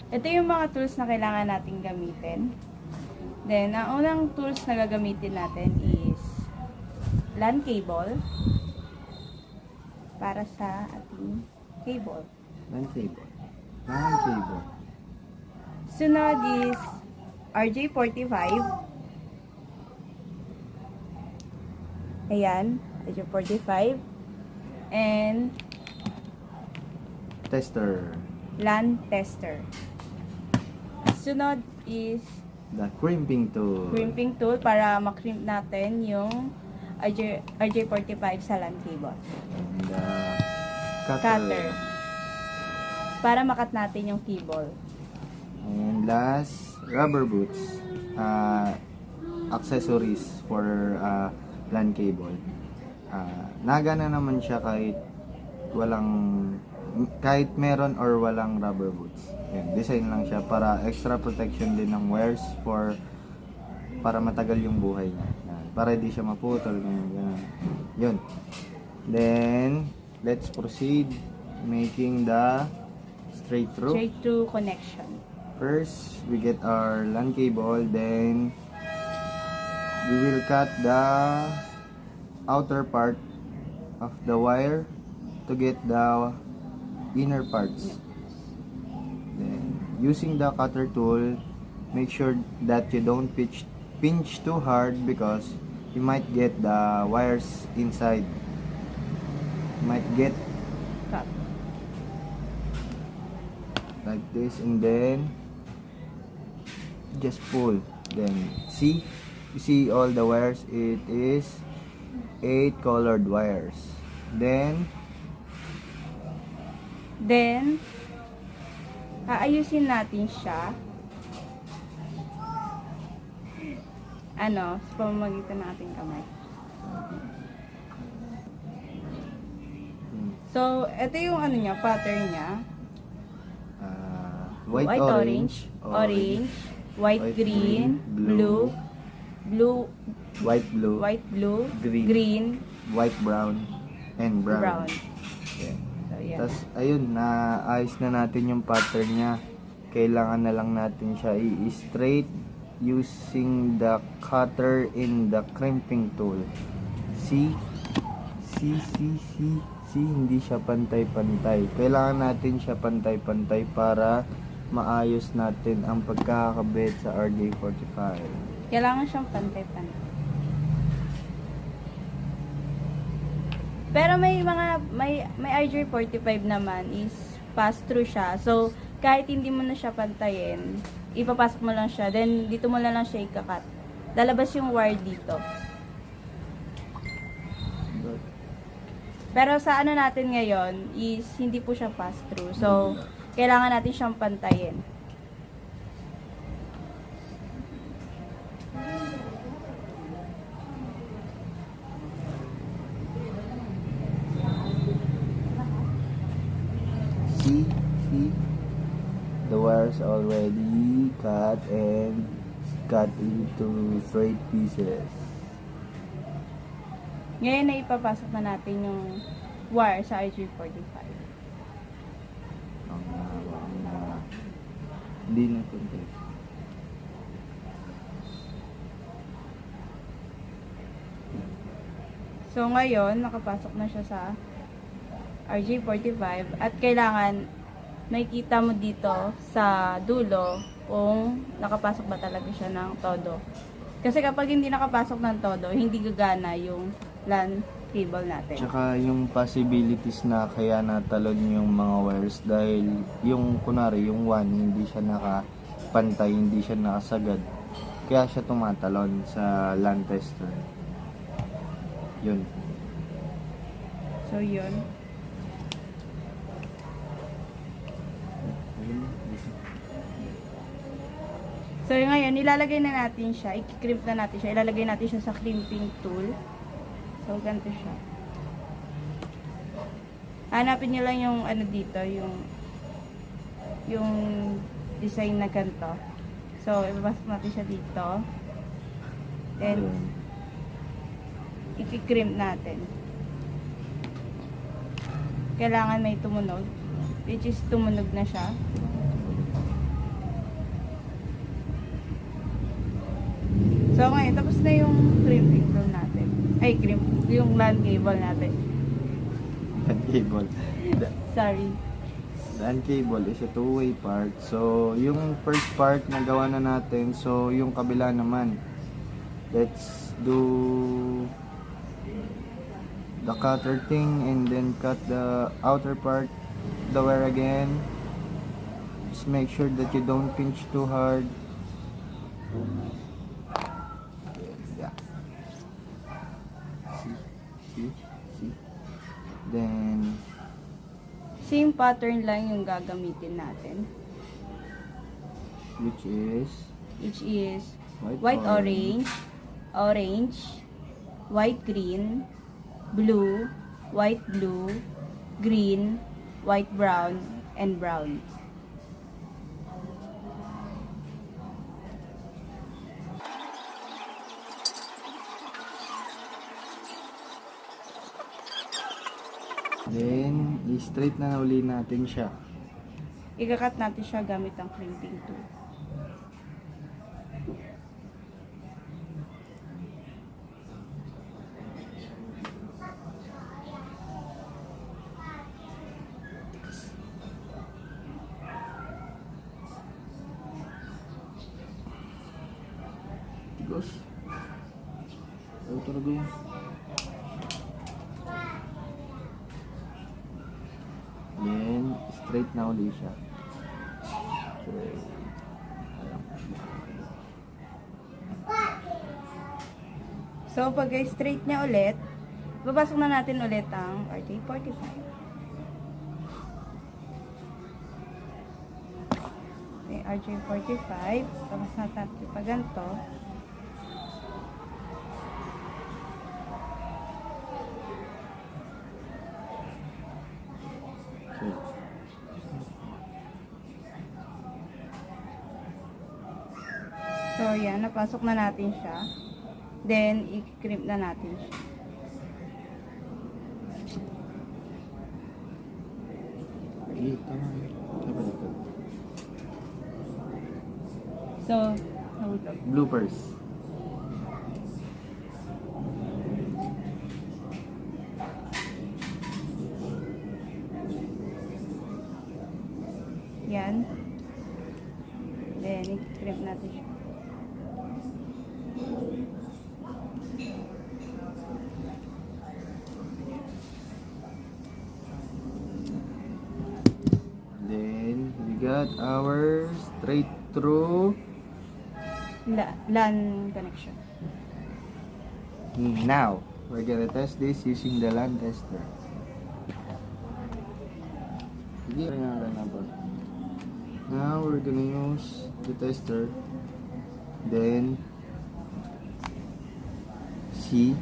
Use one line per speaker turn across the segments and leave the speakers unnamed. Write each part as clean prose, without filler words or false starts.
Ito yung mga tools na kailangan nating gamitin. Then, ang unang tools na gagamitin natin is LAN cable para sa ating cable.
LAN cable. LAN cable.
Sunod is RJ45. Ayan, RJ45. And
Tester.
LAN tester. Sunod is
The crimping tool.
crimping tool para makrimp natin yung RJ45 sa LAN cable.
And cutter.
Cutter. Para makat natin yung cable.
And last, rubber boots. Accessories for LAN cable. Nagana naman siya kahit meron or walang rubber boots. Yan, design lang siya para extra protection din ng wires para matagal yung buhay niya. Yan, para hindi siya maputol. Ganun. Yun. Then, let's proceed making the straight through.
Straight through connection.
First, we get our LAN cable. Then, we will cut the outer part of the wire to get the inner parts. Then, using the cutter tool, make sure that you don't pinch too hard because you might get the wires inside. You might get
Cut.
like this, and then just pull. Then you see all the wires. It is 8 colored wires. Then
aayusin natin siya sa pamamagitan ng ating kamay. So, ito yung pattern niya.
white,
Orange, white, green, blue,
white, blue,
green,
white, brown, and brown. Yeah.
So, yan.
Tapos, ayun, naayos na natin yung pattern niya. Kailangan na lang natin siya i-straight using the cutter in the crimping tool. See, hindi siya pantay-pantay. Kailangan natin siya pantay-pantay para maayos natin ang pagkakabit sa RJ45.
Kailangan siyang pantay-pantay. Pero may RJ45 naman is pass-through siya. So, kahit hindi mo na siya pantayin, ipapasok mo lang siya. Then, dito mo lang siya ikakat. Lalabas yung wire dito. Pero sa natin ngayon is hindi po siya pass-through. So, kailangan natin siyang pantayin.
See, the wires already cut and cut into straight pieces.
Ngayon na ipapasok na natin yung wire sa RJ45.
Hindi na kunti.
So ngayon, nakapasok na siya sa RJ45 at kailangan makikita mo dito sa dulo kung nakapasok ba talaga siya ng todo. Kasi kapag hindi nakapasok ng todo, hindi gagana yung LAN cable natin.
Tsaka yung possibilities na kaya natalon yung mga wires dahil yung kunwari yung one hindi siya nakapantay, hindi siya nakasagad. Kaya siya tumatalon sa LAN tester. Yun.
So yun. So ngayon, ilalagay na natin siya, i-crimp na natin siya, ilalagay natin siya sa crimping tool. So ganito siya. Hanapin niyo lang yung dito, yung design na ganito. So ipapasok natin siya dito. Then i-crimp natin. Kailangan may tumunog. which is tumunog na siya. So ngayon, tapos na yung crimping tool natin. Ay, yung LAN cable natin.
LAN cable.
Sorry.
LAN cable is a two-way part. So, yung first part nagawa na natin. So, yung kabila naman. Let's do the cutter thing and then cut the outer part, the wire again. Just make sure that you don't pinch too hard. Yeah. See. Then
Same pattern lang yung gagamitin natin.
which is
White orange, orange, white green, blue, white blue, green, white brown, and brown.
Then, i-straight na uli natin siya.
Ikakat natin siya gamit ang crimping tool.
Tigos. Ayaw talaga yun. Then, straight na uli siya. Straight.
So, pag straight niya ulit, babasok na natin ulit ang RJ45. Okay, RJ45. Tapos natin pa ganito. So, yan. Napasok na natin siya. Then, i-crimp na natin siya. So, nahulog.
Bloopers.
Yan. Then, i-crimp natin siya.
Then, we got our straight through.
LAN connection.
Now, we're gonna test this using the LAN tester. Now, we're gonna use the tester. Then, see.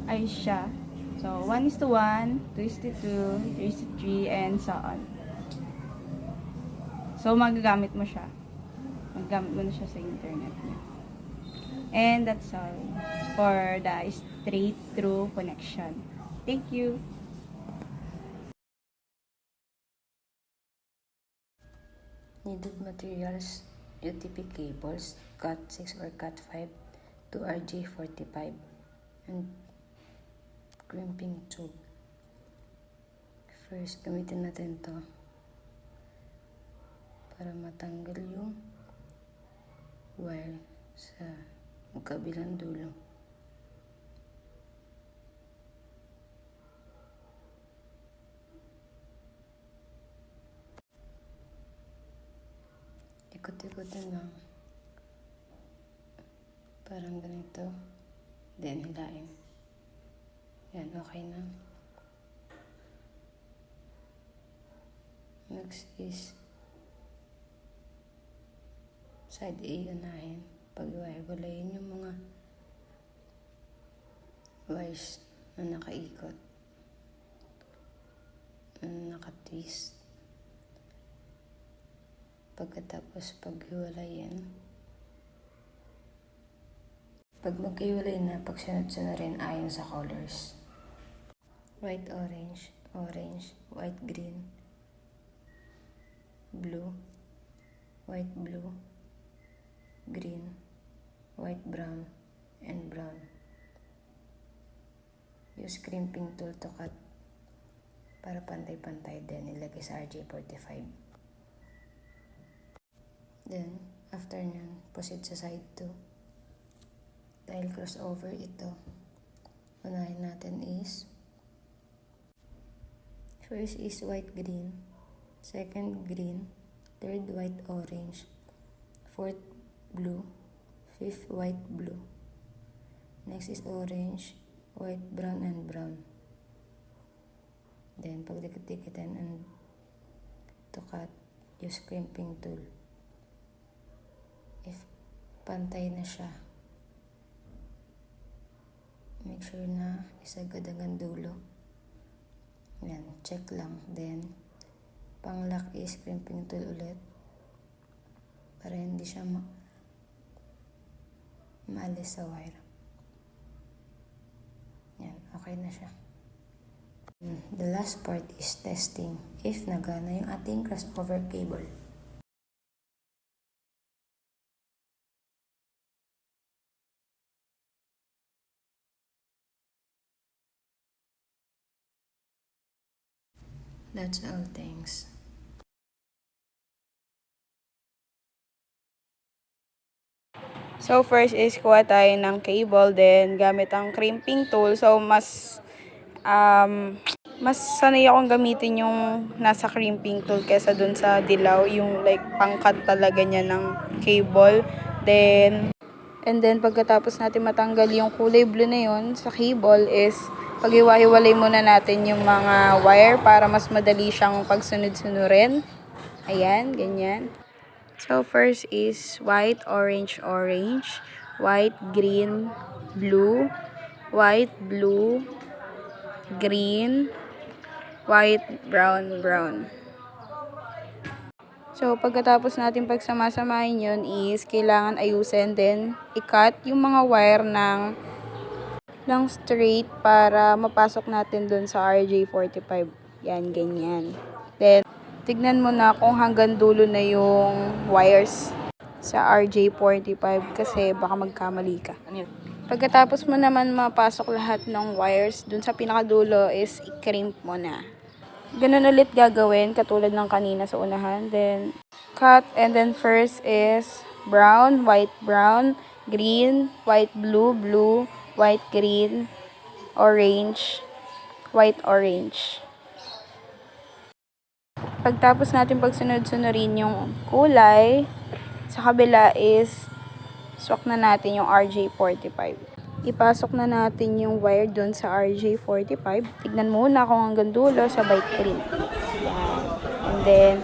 Ay siya. So, 1:1, 2:2, 3:3, and so on. So, magagamit mo siya. Magagamit mo na siya sa internet niya. And that's all for the straight through connection. Thank you.
Needed materials: UTP cables, Cat 6 or Cat 5 to RJ45, and crimping tube. First, gamitin natin to para matanggal yung wire sa magkabilang dulo. Ikot-ikotin lang. Parang ganito. Then, hilain. Yan, okay na. Next is side A, unahin. Pag-iwalayin yung mga wires na nakaikot, na nakatwist. Pagkatapos paghiwalayin, pag magkahiwalay na, pagsunod-sunod rin ayon sa colors. white orange, orange, white green, blue, white blue, green, white brown, and brown. Use crimping tool to cut para pantay-pantay din ilagay sa RJ45. Then, after nyan, proceed sa side 2. Dahil crossover ito, unahin natin is first is white green, second green, third white orange, fourth blue, fifth white blue. Next is orange, white, brown, and brown. Then, pagdikit-dikitan and to cut, use crimping tool. If pantay na siya, make sure na isagad ang dulo. Yan, check lang. Then, pang-lock is crimping tool ulit para hindi siya maalis sa wire. Yan, okay na siya. The last part is testing if nagana yung ating crossover cable. That's all, thanks.
So, first is kuha tayo ng cable, then gamit ang crimping tool. So, mas sanay akong gamitin yung nasa crimping tool kesa dun sa dilaw, yung like pangkat talaga niya ng cable. And then pagkatapos natin matanggal yung kulay blue na yun sa cable is pag-iwa-hiwalay muna natin yung mga wire para mas madali siyang pagsunod-sunurin. Ayan, ganyan. So, first is white, orange, orange, white, green, blue, white, blue, green, white, brown, brown. So, pagkatapos natin pagsama-samahin yun is kailangan ayusin din i-cut yung mga wire ng straight para mapasok natin dun sa RJ45. Yan, ganyan. Then, tignan mo na kung hanggang dulo na yung wires sa RJ45 kasi baka magkamali ka. Pagkatapos mo naman mapasok lahat ng wires dun sa pinakadulo is i-crimp mo na. Ganun ulit gagawin katulad ng kanina sa unahan. Then, cut, and then first is brown, white, brown, green, white, blue, blue, white, green, orange, white, orange. Pagtapos natin pagsunod-sunurin yung kulay, sa kabila is swak na natin yung RJ45. Ipasok na natin yung wire dun sa RJ45. Tignan muna kung hanggang dulo sabay crimp. Yan. And then,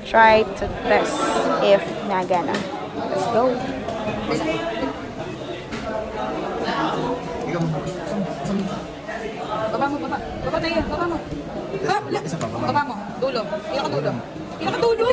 try to test if nagana. Let's go!
Baba mo, baba. Baba tayo, baba mo. Baba mo. Dulo. Pinakadulo. Pinakadulo!